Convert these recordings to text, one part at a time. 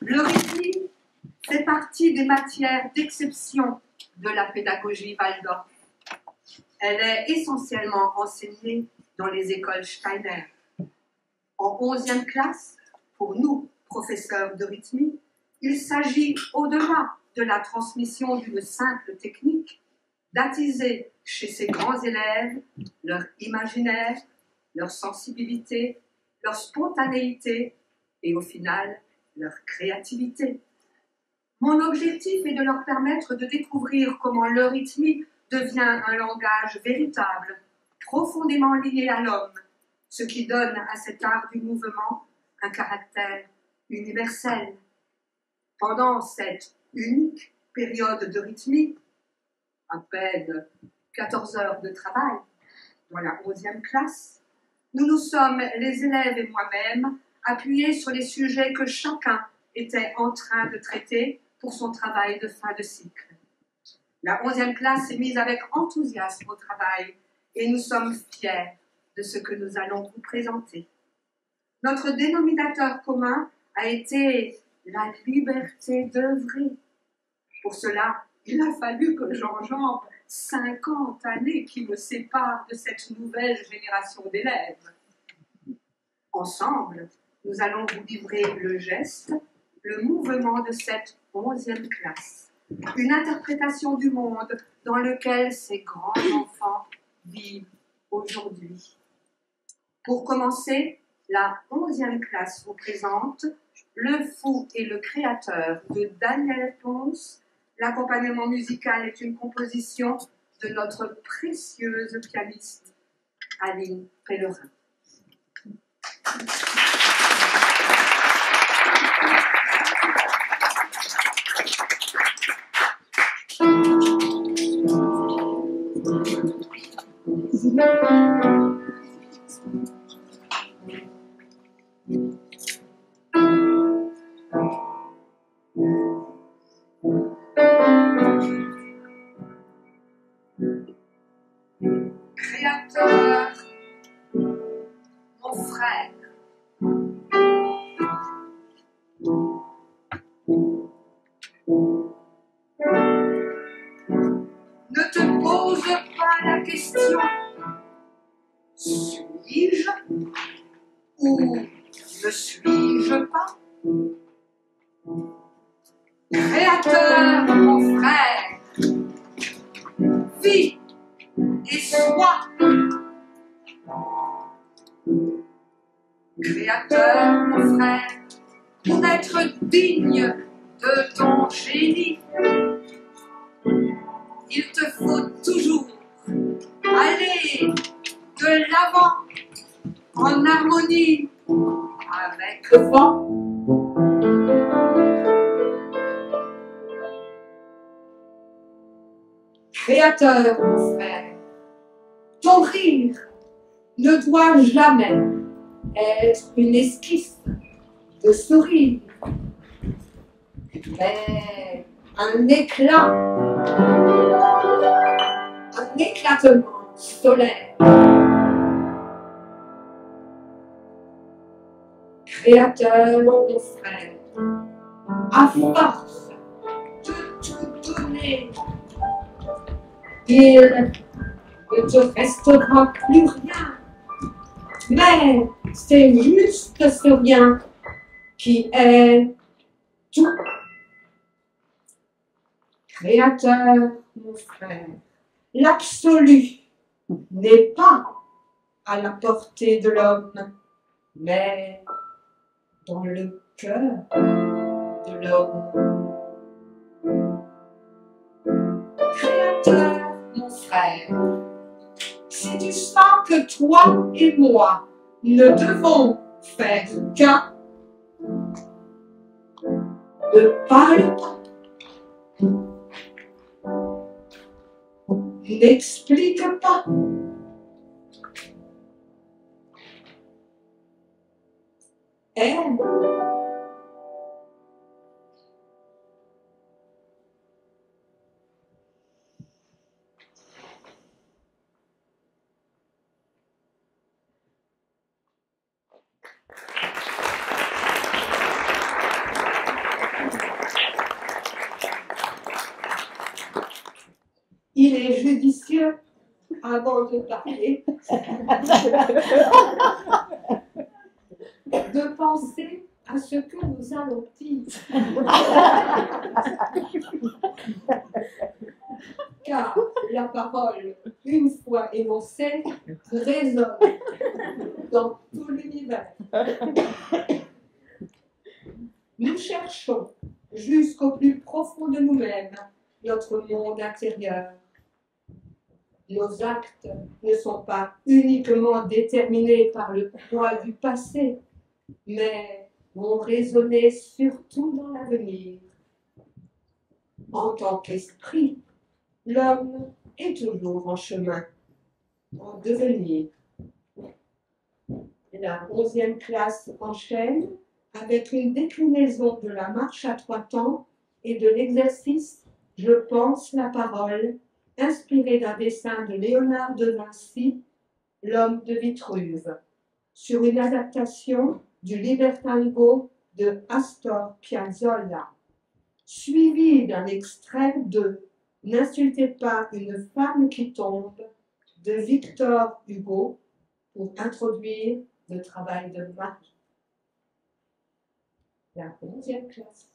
Le rythme fait partie des matières d'exception de la pédagogie Waldorf. Elle est essentiellement enseignée dans les écoles Steiner. En 11e classe, pour nous, professeurs de rythmie, il s'agit, au-delà de la transmission d'une simple technique, d'attiser chez ces grands élèves leur imaginaire, leur sensibilité, leur spontanéité et au final, leur créativité. Mon objectif est de leur permettre de découvrir comment le rythmie devient un langage véritable, profondément lié à l'homme, ce qui donne à cet art du mouvement un caractère universel. Pendant cette unique période de rythmie, à peine 14 heures de travail dans la 11e classe, nous nous sommes, les élèves et moi-même, appuyés sur les sujets que chacun était en train de traiter pour son travail de fin de cycle. La 11e classe s'est mise avec enthousiasme au travail et nous sommes fiers de ce que nous allons vous présenter. Notre dénominateur commun a été la liberté d'œuvrer. Pour cela, il a fallu que j'enjambe 50 années qui me séparent de cette nouvelle génération d'élèves. Ensemble, nous allons vous livrer le geste, le mouvement de cette 11e classe, une interprétation du monde dans lequel ces grands enfants vivent aujourd'hui. Pour commencer, la 11e classe vous présente Le Fou et le Créateur de Daniel Ponce. L'accompagnement musical est une composition de notre précieuse pianiste Aline Pellerin. Créateur, mon frère, ne te pose pas la question, suis-je ou ne suis-je pas? Créateur, mon frère, vis et sois. Créateur, mon frère, pour être digne de ton génie, il te faut toujours aller de l'avant en harmonie avec le vent. Créateur, mon frère, ton rire ne doit jamais être une esquisse de sourire, mais un éclat, un éclatement solaire. Créateur, mon frère, à force de tout donner, il ne te restera plus rien. Mais c'est juste ce rien qui est tout. Créateur, mon frère, l'absolu n'est pas à la portée de l'homme, mais dans le cœur de l'homme. Créateur, mon frère, si tu sens que toi et moi ne devons faire qu'un, ne parle pas, n'explique pas. Aime. avant de parler, de penser à ce que nous allons dire. Car la parole, une fois énoncée, résonne dans tout l'univers. Nous cherchons jusqu'au plus profond de nous-mêmes notre monde intérieur. Nos actes ne sont pas uniquement déterminés par le poids du passé, mais vont résonner surtout dans l'avenir. En tant qu'esprit, l'homme est toujours en chemin, en devenir. La 11e classe enchaîne avec une déclinaison de la marche à 3 temps et de l'exercice « Je pense la parole » inspiré d'un dessin de Léonard de Vinci, L'homme de Vitruve, sur une adaptation du Libertango de Astor Piazzolla, suivi d'un extrait de N'insultez pas une femme qui tombe de Victor Hugo pour introduire le travail de Marie. La 11e classe.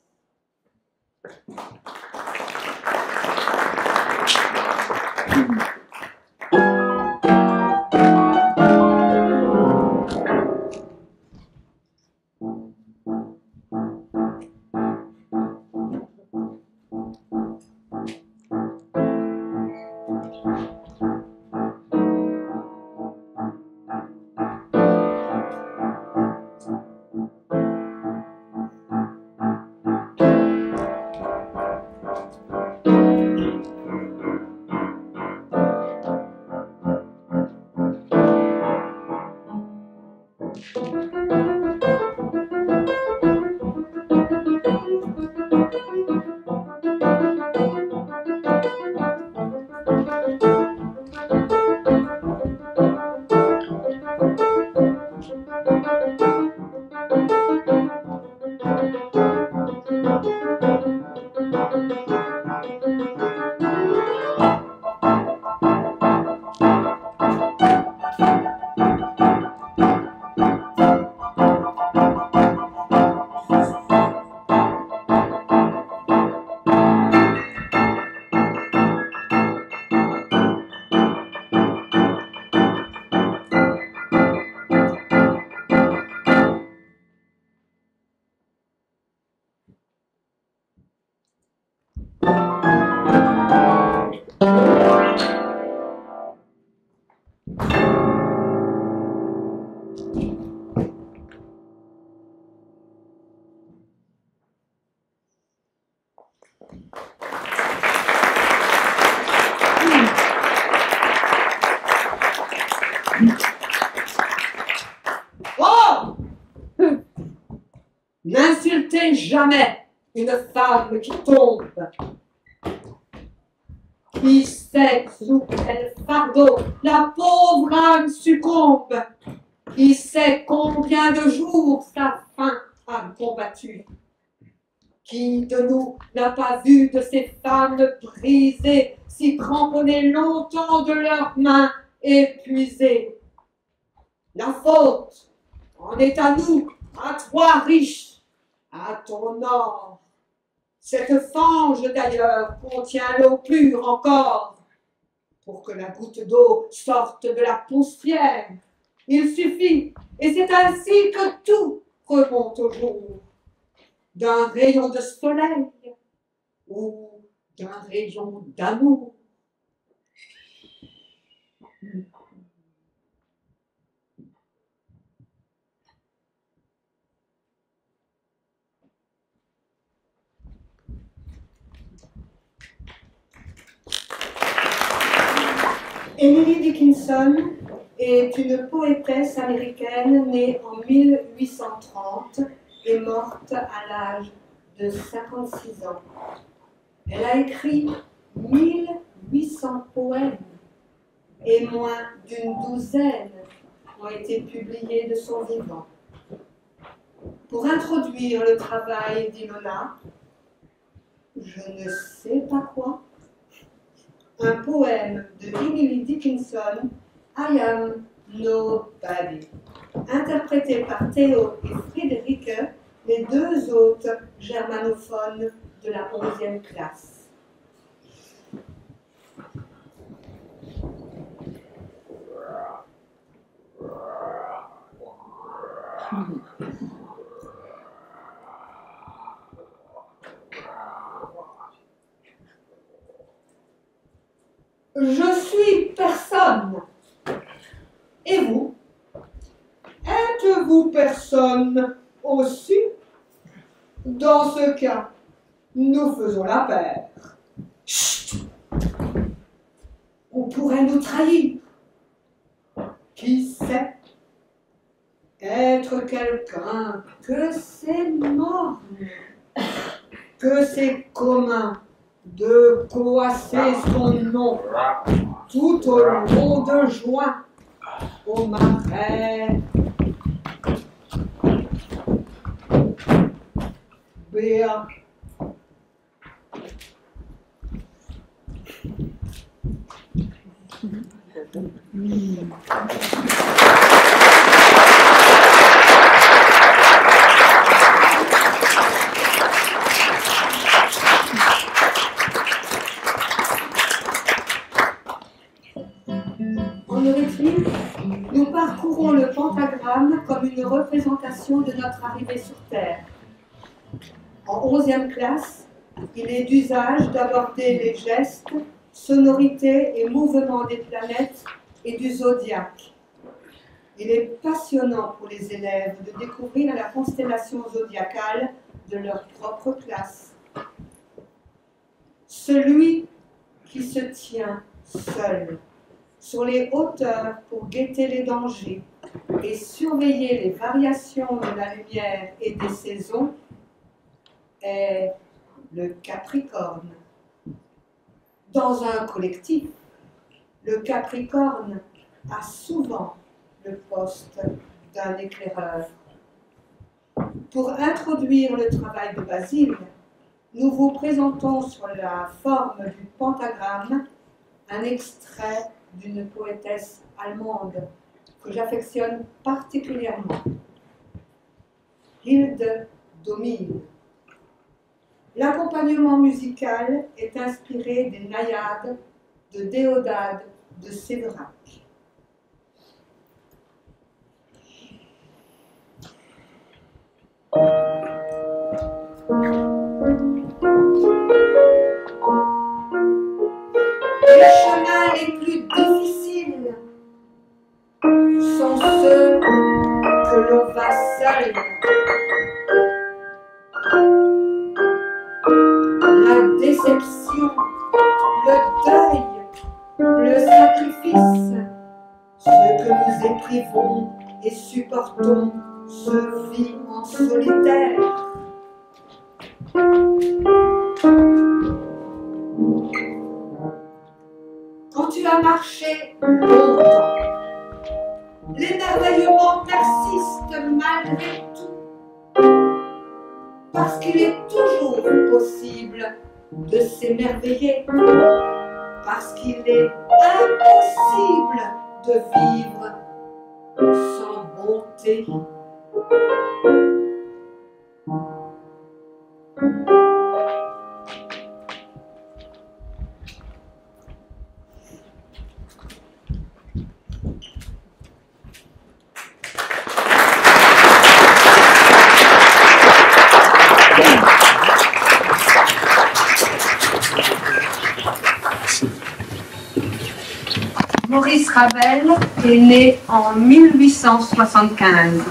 Oh! N'insultez jamais une femme qui tombe, qui sait sous quel fardeau la pauvre âme succombe, qui sait combien de jours sa faim a combattu. Qui de nous n'a pas vu de ces femmes brisées, s'y cramponner longtemps de leurs mains épuisées? La faute en est à nous, à toi riche, à ton or. Cette fange d'ailleurs contient l'eau pure encore. Pour que la goutte d'eau sorte de la poussière, il suffit, et c'est ainsi que tout remonte au jour, d'un rayon de soleil ou d'un rayon d'amour. Emily Dickinson est une poétesse américaine née en 1830 et morte à l'âge de 56 ans. Elle a écrit 1800 poèmes et moins d'une douzaine ont été publiés de son vivant. Pour introduire le travail d'Ilona, je ne sais pas quoi, un poème de Emily Dickinson, I Am Nobody, interprété par Théo et Friederike, les deux hôtes germanophones de la 11e classe. Je suis personne. Et vous? Êtes-vous personne aussi? Dans ce cas, nous faisons la paire. Chut! On pourrait nous trahir. Qui sait? Être quelqu'un, que c'est morne, que c'est commun de coasser son nom tout au long de juin au marais. Béat. En Euryclide, nous parcourons le pentagramme comme une représentation de notre arrivée sur Terre. En 11e classe, il est d'usage d'aborder les gestes, sonorités et mouvements des planètes et du zodiaque. Il est passionnant pour les élèves de découvrir la constellation zodiacale de leur propre classe. Celui qui se tient seul sur les hauteurs pour guetter les dangers et surveiller les variations de la lumière et des saisons est le Capricorne. Dans un collectif, le Capricorne a souvent le poste d'un éclaireur. Pour introduire le travail de Basile, nous vous présentons sur la forme du pentagramme un extrait d'une poétesse allemande que j'affectionne particulièrement, Hilde Domin. L'accompagnement musical est inspiré des naïades de Déodade de Séverac. Les chemins les plus difficiles sont ceux que l'on va seul. La déception, le deuil, le sacrifice, ce que nous éprouvons et supportons se vit en solitaire. Quand tu as marché longtemps, l'émerveillement persiste malgré tout, parce qu'il est toujours possible de s'émerveiller, parce qu'il est impossible de vivre sans bonté. Maurice Ravel est né en 1875.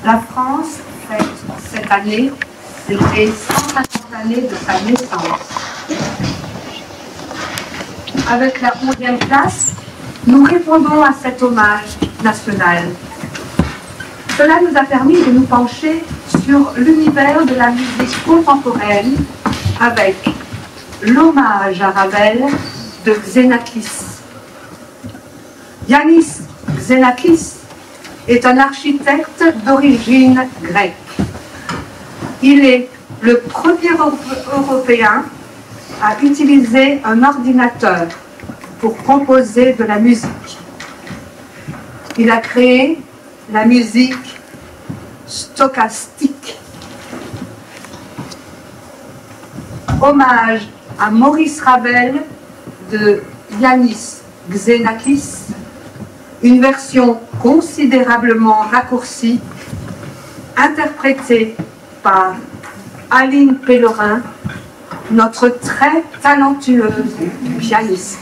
La France fête cette année les 150 années de sa naissance. Avec la 11e classe, nous répondons à cet hommage national. Cela nous a permis de nous pencher sur l'univers de la musique contemporaine avec l'hommage à Ravel de Xenakis. Yannis Xenakis est un architecte d'origine grecque. Il est le premier Européen a utilisé un ordinateur pour composer de la musique. Il a créé la musique stochastique. Hommage à Maurice Ravel de Yannis Xenakis, une version considérablement raccourcie, interprétée par Aline Pellerin, notre très talentueuse pianiste.